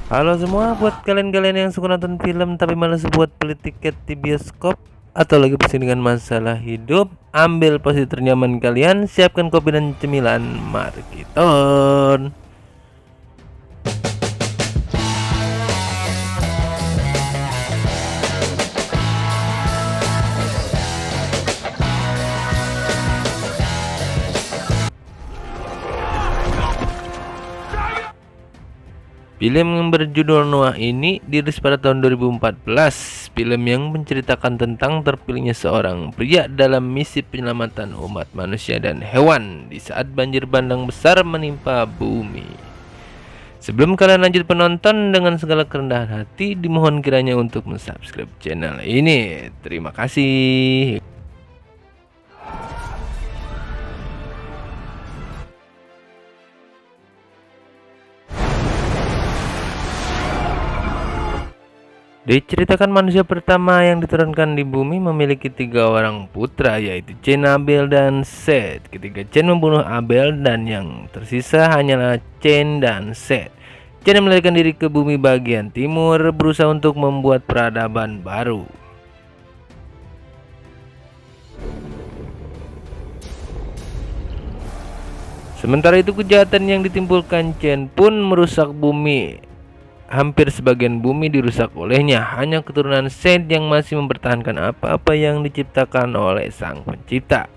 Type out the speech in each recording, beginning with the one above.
Halo semua, buat kalian-kalian yang suka nonton film tapi malas buat beli tiket di bioskop atau lagi pusing dengan masalah hidup, ambil posisi ternyaman kalian, siapkan kopi dan cemilan, mari kita on. Film yang berjudul Noah ini dirilis pada tahun 2014. Film yang menceritakan tentang terpilihnya seorang pria dalam misi penyelamatan umat manusia dan hewan di saat banjir bandang besar menimpa bumi. Sebelum kalian lanjut penonton, dengan segala kerendahan hati dimohon kiranya untuk subscribe channel ini. Terima kasih. Diceritakan manusia pertama yang diturunkan di bumi memiliki 3 orang putra, yaitu Cain, Abel, dan Set. Ketika Cain membunuh Abel dan yang tersisa hanyalah Cain dan Set. Cain melarikan diri ke bumi bagian timur, berusaha untuk membuat peradaban baru. Sementara itu kejahatan yang ditimbulkan Cain pun merusak bumi. Hampir sebagian bumi dirusak olehnya. Hanya keturunan Set yang masih mempertahankan apa-apa yang diciptakan oleh Sang Pencipta.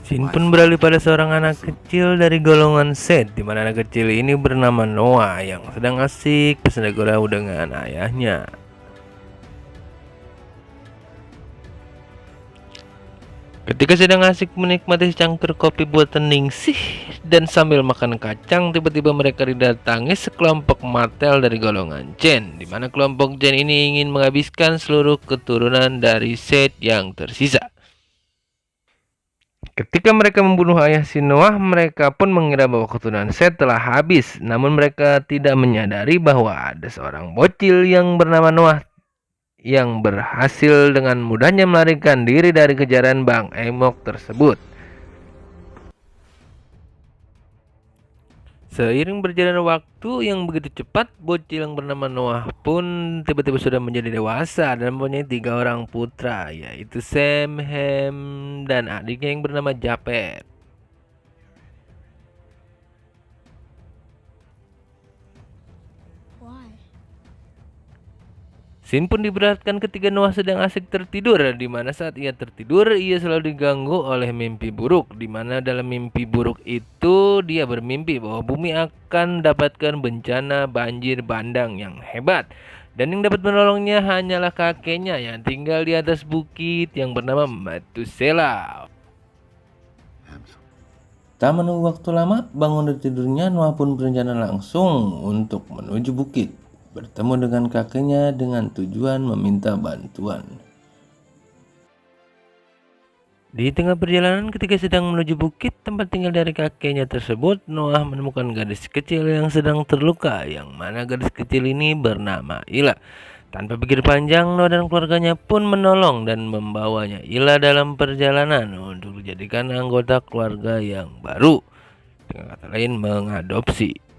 Sin pun beralih pada seorang anak kecil dari golongan Set, di mana anak kecil ini bernama Noah yang sedang asik bersenda gurau dengan ayahnya. Ketika sedang asik menikmati secangkir kopi buatan Ningsih dan sambil makan kacang, tiba-tiba mereka didatangi sekelompok martel dari golongan Chen, di mana kelompok Chen ini ingin menghabiskan seluruh keturunan dari Set yang tersisa. Ketika mereka membunuh ayah si Noah, mereka pun mengira bahwa keturunan Set telah habis. Namun mereka tidak menyadari bahwa ada seorang bocil yang bernama Noah yang berhasil dengan mudahnya melarikan diri dari kejaran Bang Emok tersebut. Seiring berjalannya waktu yang begitu cepat, bocil yang bernama Noah pun tiba-tiba sudah menjadi dewasa dan mempunyai 3 orang putra, yaitu Sem, Ham, dan adiknya yang bernama Japet. Sin pun diberatkan ketika Noah sedang asik tertidur, di mana saat ia tertidur ia selalu diganggu oleh mimpi buruk, di mana dalam mimpi buruk itu dia bermimpi bahwa bumi akan mendapatkan bencana banjir bandang yang hebat, dan yang dapat menolongnya hanyalah kakeknya yang tinggal di atas bukit yang bernama Metusela. Tak menunggu waktu lama, bangun dari tidurnya, Noah pun berencana langsung untuk menuju bukit, bertemu dengan kakeknya dengan tujuan meminta bantuan. Di tengah perjalanan ketika sedang menuju bukit tempat tinggal dari kakeknya tersebut, Noah menemukan gadis kecil yang sedang terluka, yang mana gadis kecil ini bernama Ila. Tanpa pikir panjang, Noah dan keluarganya pun menolong dan membawanya Ila dalam perjalanan untuk dijadikan anggota keluarga yang baru. Dengan kata lain, mengadopsi.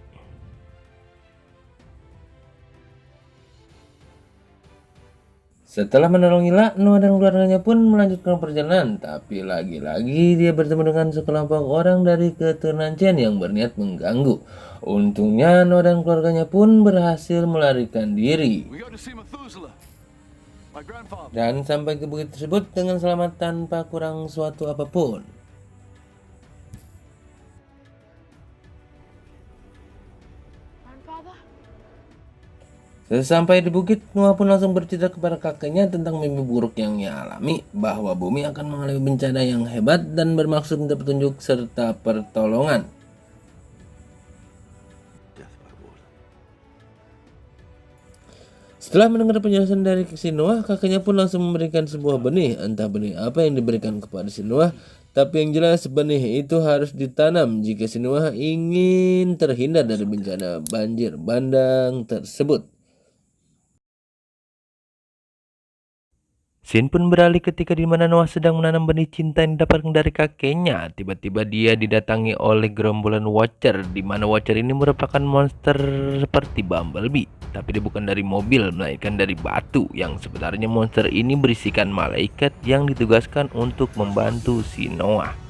Setelah menolong Ila, Noah dan keluarganya pun melanjutkan perjalanan. Tapi lagi-lagi dia bertemu dengan sekelompok orang dari keturunan Chen yang berniat mengganggu. Untungnya Noah dan keluarganya pun berhasil melarikan diri dan sampai ke bukit tersebut dengan selamat tanpa kurang suatu apapun. Sesampai di bukit, Noah pun langsung bercerita kepada kakeknya tentang mimpi buruk yang ia alami, bahwa bumi akan mengalami bencana yang hebat dan bermaksud minta petunjuk serta pertolongan. Setelah mendengar penjelasan dari si Noah, kakeknya pun langsung memberikan sebuah benih. Entah benih apa yang diberikan kepada si Noah, tapi yang jelas benih itu harus ditanam jika si Noah ingin terhindar dari bencana banjir bandang tersebut. Scene pun beralih ketika di mana Noah sedang menanam benih cinta yang didapatkan dari kakeknya. Tiba-tiba dia didatangi oleh gerombolan Watcher, di mana Watcher ini merupakan monster seperti Bumblebee. Tapi dia bukan dari mobil, melainkan dari batu, yang sebenarnya monster ini berisikan malaikat yang ditugaskan untuk membantu si Noah.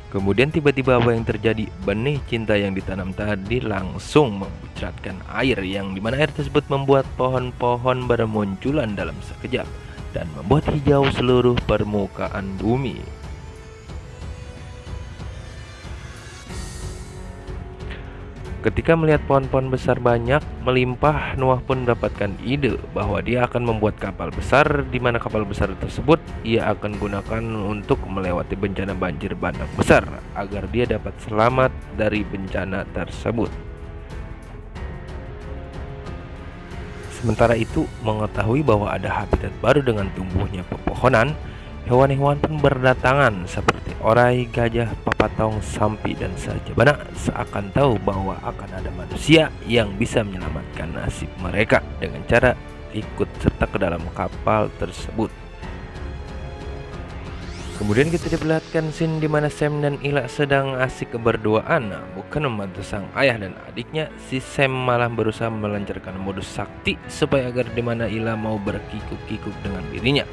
Kemudian tiba-tiba apa yang terjadi? Benih cinta yang ditanam tadi langsung memuncratkan air, yang dimana air tersebut membuat pohon-pohon bermunculan dalam sekejap dan membuat hijau seluruh permukaan bumi. Ketika melihat pohon-pohon besar banyak melimpah, Noah pun mendapatkan ide bahwa dia akan membuat kapal besar, di mana kapal besar tersebut ia akan gunakan untuk melewati bencana banjir bandang besar agar dia dapat selamat dari bencana tersebut. Sementara itu, mengetahui bahwa ada habitat baru dengan tumbuhnya pepohonan, hewan-hewan pun berdatangan seperti orai, gajah, papatong, sampi, dan sajabana, seakan tahu bahwa akan ada manusia yang bisa menyelamatkan nasib mereka dengan cara ikut serta ke dalam kapal tersebut. Kemudian kita diperlihatkan scene di mana Sam dan Ila sedang asik berduaan, bukan membantu sang ayah dan adiknya. Si Sam malah berusaha melancarkan modus sakti supaya agar di mana Ila mau berkikuk-kikuk dengan dirinya.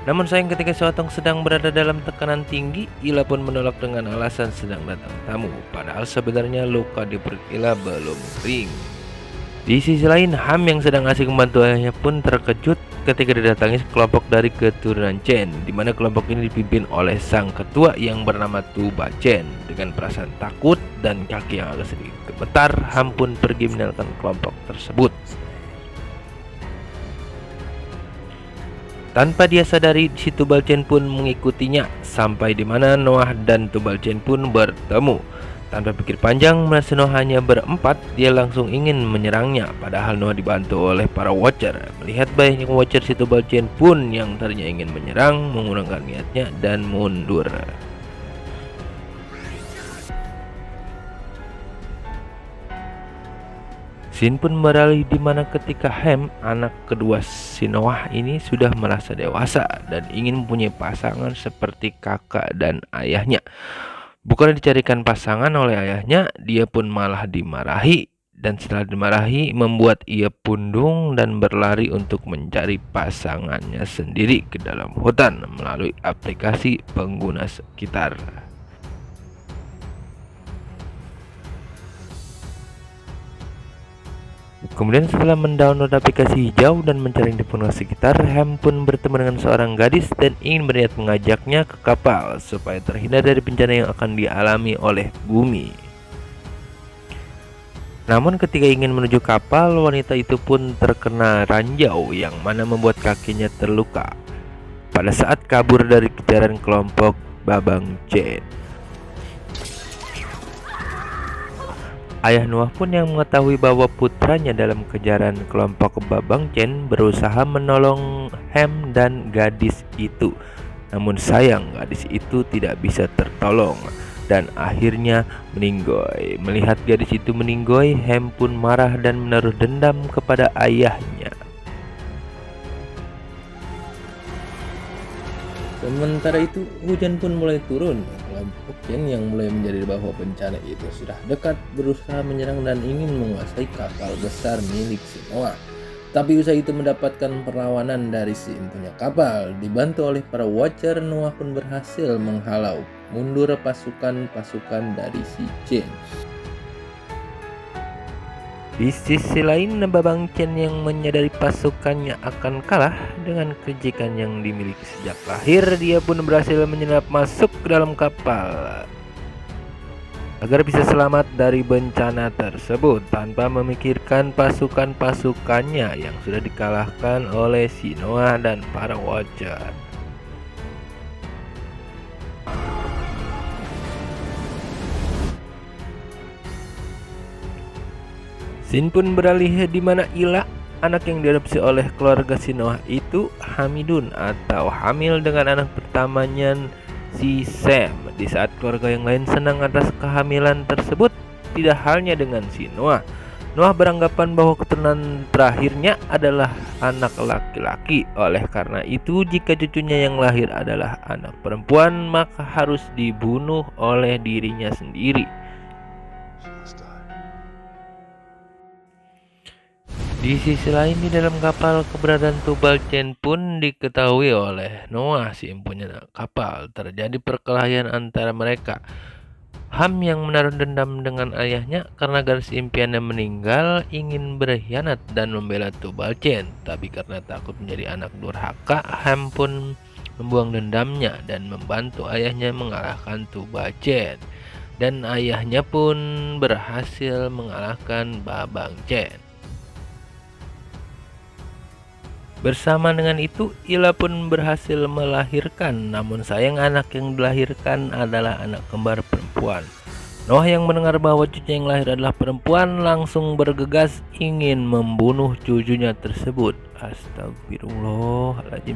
Namun sayang ketika Sewatong sedang berada dalam tekanan tinggi, Ila pun menolak dengan alasan sedang datang tamu. Padahal sebenarnya luka di perut Ila belum kering. Di sisi lain, Ham yang sedang asik membantu ayahnya pun terkejut ketika didatangi kelompok dari keturunan Chen, di mana kelompok ini dipimpin oleh sang ketua yang bernama Tuba Chen. Dengan perasaan takut dan kaki yang agak sedikit gemetar, Ham pun pergi meninggalkan kelompok tersebut. Tanpa dia sadari, si Tubal Chen pun mengikutinya sampai di mana Noah dan Tubal Chen pun bertemu. Tanpa pikir panjang, merasa Noah hanya berempat, dia langsung ingin menyerangnya. Padahal Noah dibantu oleh para Watcher. Melihat banyaknya Watcher, si Tubal Chen pun yang tadinya ingin menyerang mengurangkan niatnya dan mundur. Scene pun beralih di mana ketika Ham, anak kedua si Noah ini, sudah merasa dewasa dan ingin mempunyai pasangan seperti kakak dan ayahnya. Bukan dicarikan pasangan oleh ayahnya, dia pun malah dimarahi, dan setelah dimarahi membuat ia pundung dan berlari untuk mencari pasangannya sendiri ke dalam hutan melalui aplikasi pengguna sekitar. Kemudian setelah mendownload aplikasi hijau dan mencari di pengguna sekitar, Ham pun bertemu dengan seorang gadis dan ingin berniat mengajaknya ke kapal supaya terhindar dari bencana yang akan dialami oleh bumi. Namun ketika ingin menuju kapal, wanita itu pun terkena ranjau yang mana membuat kakinya terluka pada saat kabur dari kejaran kelompok Babang Chen. Ayah Noah pun yang mengetahui bahwa putranya dalam kejaran kelompok Babang Chen berusaha menolong Ham dan gadis itu. Namun sayang, gadis itu tidak bisa tertolong dan akhirnya meninggoy. Melihat gadis itu meninggoy, Ham pun marah dan menaruh dendam kepada ayahnya. Sementara itu, hujan pun mulai turun. Kelompok Chen yang mulai menjadi bahwa bencana itu sudah dekat berusaha menyerang dan ingin menguasai kapal besar milik si Noah. Tapi usai itu mendapatkan perlawanan dari si empunya kapal. Dibantu oleh para Watcher, Noah pun berhasil menghalau mundur pasukan-pasukan dari si Chen. Di sisi lain, Babang Chen yang menyadari pasukannya akan kalah dengan kejikan yang dimiliki sejak lahir, dia pun berhasil menyelinap masuk ke dalam kapal agar bisa selamat dari bencana tersebut tanpa memikirkan pasukan-pasukannya yang sudah dikalahkan oleh si Noah dan para Watcher. Scene pun beralih di mana Ila, anak yang diadopsi oleh keluarga si Noah itu, Hamidun atau hamil dengan anak pertamanya si Sam. Di saat keluarga yang lain senang atas kehamilan tersebut, tidak halnya dengan si Noah. Noah beranggapan bahwa keturunan terakhirnya adalah anak laki-laki. Oleh karena itu, jika cucunya yang lahir adalah anak perempuan, maka harus dibunuh oleh dirinya sendiri. Di sisi lain, di dalam kapal, keberadaan Tubal-Cain pun diketahui oleh Noah, si empunya kapal. Terjadi perkelahian antara mereka. Ham yang menaruh dendam dengan ayahnya karena garis impiannya meninggal, ingin berkhianat dan membela Tubal-Cain. Tapi karena takut menjadi anak durhaka, Ham pun membuang dendamnya dan membantu ayahnya mengalahkan Tubal-Cain. Dan ayahnya pun berhasil mengalahkan Babang-Cain. Bersama dengan itu, Ila pun berhasil melahirkan, namun sayang anak yang dilahirkan adalah anak kembar perempuan. Noah yang mendengar bahwa cucunya yang lahir adalah perempuan langsung bergegas ingin membunuh cucunya tersebut. Astagfirullahaladzim.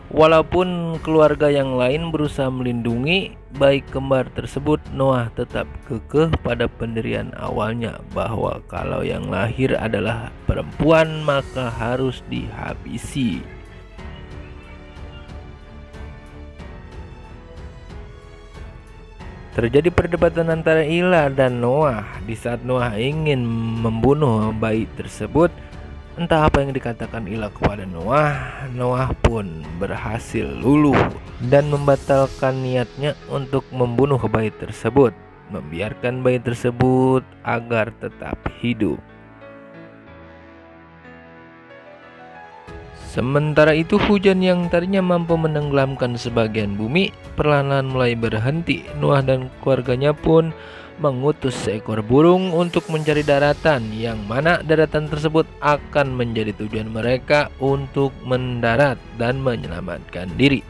Walaupun keluarga yang lain berusaha melindungi bayi kembar tersebut, Noah tetap kekeh pada pendirian awalnya bahwa kalau yang lahir adalah perempuan maka harus dihabisi. Terjadi perdebatan antara Ila dan Noah. Di saat Noah ingin membunuh bayi tersebut, entah apa yang dikatakan Ila kepada Noah, Noah pun berhasil luluh dan membatalkan niatnya untuk membunuh bayi tersebut, membiarkan bayi tersebut agar tetap hidup. Sementara itu, hujan yang tadinya mampu menenggelamkan sebagian bumi perlahan-lahan mulai berhenti. Noah dan keluarganya pun mengutus seekor burung untuk mencari daratan, yang mana daratan tersebut akan menjadi tujuan mereka untuk mendarat dan menyelamatkan diri.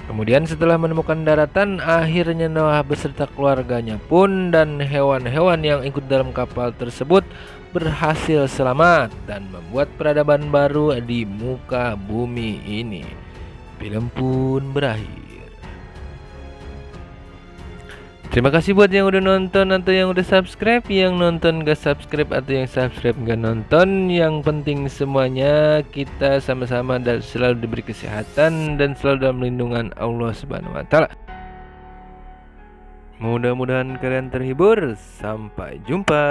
Kemudian setelah menemukan daratan, akhirnya Noah beserta keluarganya pun dan hewan-hewan yang ikut dalam kapal tersebut berhasil selamat dan membuat peradaban baru di muka bumi ini. Film pun berakhir. Terima kasih buat yang udah nonton atau yang udah subscribe. Yang nonton gak subscribe atau yang subscribe gak nonton, yang penting semuanya kita sama-sama dan selalu diberi kesehatan dan selalu dalam lindungan Allah Subhanahu wa Ta'ala. Mudah-mudahan kalian terhibur. Sampai jumpa.